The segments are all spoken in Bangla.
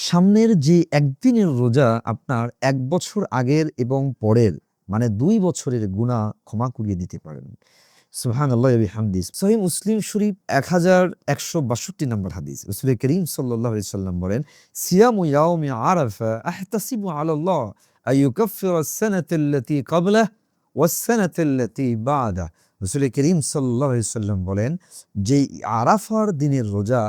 সামনের যে একদিনের রোজা আপনার ১ বছর আগের এবং পরের মানে ২ বছরের গুনাহ ক্ষমা করিয়ে দিতে পারেন। সুবহানাল্লাহি ওয়া বিহামদিহি। সহিহ মুসলিম শরীফ ১১৬২ নম্বর হাদিস। রাসূল করিম সাল্লাল্লাহু আলাইহি সাল্লাম বলেন, "সিয়ামু ইয়াউমি আরাফা আহতাসিবু আলাল্লাহ আইয়ুকাফফিরা আস-সানাতা আল্লাতী ক্বাবলাহু ওয়াস-সানাতা আল্লাতী বা'দাহু।" রাসূল করিম সাল্লাল্লাহু আলাইহি সাল্লাম বলেন, যে আরাফার দিনের রোজা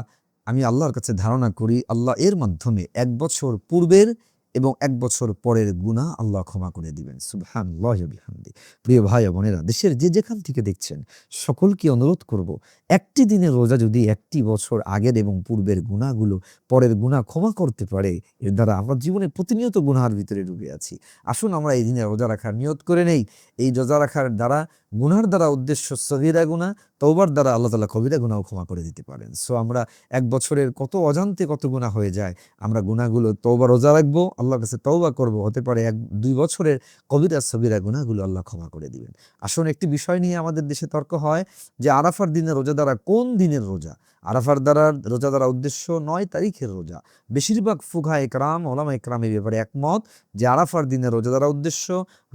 আমি আল্লাহর কাছে ধারণা করি আল্লাহ এর মাধ্যমে ১ বছর পূর্বের এবং ১ বছর পরের গুনাহ আল্লাহ ক্ষমা করে দিবেন। সুবহানাল্লাহি ওয়া বিহামদিহি। প্রিয় ভাই ও বোনেরা, দেশের যে যেখান থেকে দেখছেন সকলকে অনুরোধ করব, একটি দিনের রোজা যদি একটি বছর আগের এবং পূর্বের গুনাহগুলো পরের গুনাহ ক্ষমা করতে পারে, এর দ্বারা আমরা জীবনে প্রতিনিয়ত গুনাহের ভিতরে ডুবে আছি। আসুন আমরা এই দিনে রোজা রাখার নিয়ত করে নেই। এই রোজা রাখার দ্বারা গুনাহের দ্বারা উদ্দেশ্য সগীরা গুনাহ, তওবার দ্বারা আল্লাহ তাআলা কবিরা গুনাহও ক্ষমা করে দিতে পারেন। সো আমরা ১ বছরের কত অজান্তে কত গুনাহ হয়ে যায়। আমরা গুনাহগুলো তওবা রোজা রাখবো, আল্লাহর কাছে তওবা করব। হতে পারে ১-২ বছরের কবিরা সগীরা গুনাহগুলো আল্লাহ ক্ষমা করে দিবেন। আসুন একটি বিষয় নিয়ে আমাদের দেশে তর্ক হয় যে আরাফার দিনের রোজা দ্বারা কোন দিনের রোজা? আরাফার দ্বারা রোজা দ্বারা উদ্দেশ্য ৯ তারিখের রোজা। বেশিরভাগ ফুকাহা ইকরাম, উলামা ইকরাম এই ব্যাপারে একমত যে আরাফার দিনের রোজা দ্বারা উদ্দেশ্য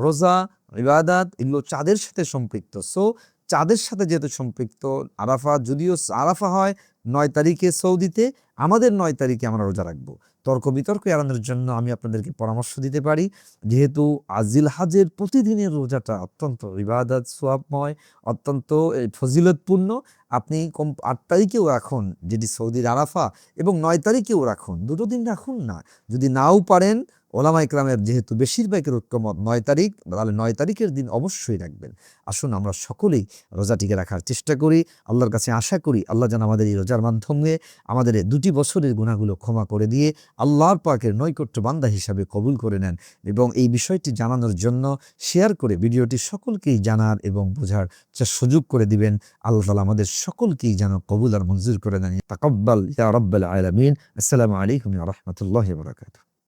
রোজা, ইবাদাত এগুলো চাঁদের সাথে সম্পৃক্ত। সো চাঁদের সাথে যেহেতু সম্পৃক্ত আরাফা, যদিও আরাফা হয় ৯ তারিখে সৌদিতে, আমাদের ৯ তারিখে আমরা রোজা রাখবো। তর্ক-বিতর্ক এড়ানোর জন্য আমি আপনাদেরকে পরামর্শ দিতে পারি, যেহেতু জিলহজের প্রতিদিনের রোজাটা অত্যন্ত ইবাদত সওয়াবময়, অত্যন্ত ফজিলতপূর্ণ। আপনি ৮ তারিখেও রাখুন যেটি সৌদির আরাফা, এবং ৯ তারিখেও রাখুন। ২ টো দিন রাখুন না। যদি নাও পারেন, ওলামা ইকরামের যেহেতু বেশিরভাগের ঐক্যমত ৯ তারিখ, তাহলে ৯ তারিখের দিন অবশ্যই রাখবেন। আসুন আমরা সকলেই রোজাটিকে রাখার চেষ্টা করি। আল্লাহর কাছে আশা করি আল্লাহ যেন আমাদের এই রোজার মাধ্যমে আমাদের এই ২টি বছরের গুনাহগুলো ক্ষমা করে দিয়ে আল্লাহর পাকের নৈকট্য বান্দা হিসাবে কবুল করে নেন, এবং এই বিষয়টি জানানোর জন্য শেয়ার করে ভিডিওটি সকলকেই জানার এবং বোঝার সুযোগ করে দিবেন। আল্লাহ তাআলা আমাদের সকলকেই যেন কবুল আর মঞ্জুর করে নেন। তাকাব্বাল ইয়া রাব্বাল আলামিন। আসসালামু আলাইকুম ওয়া রাহমাতুল্লাহি ওয়া বারাকাতুহু।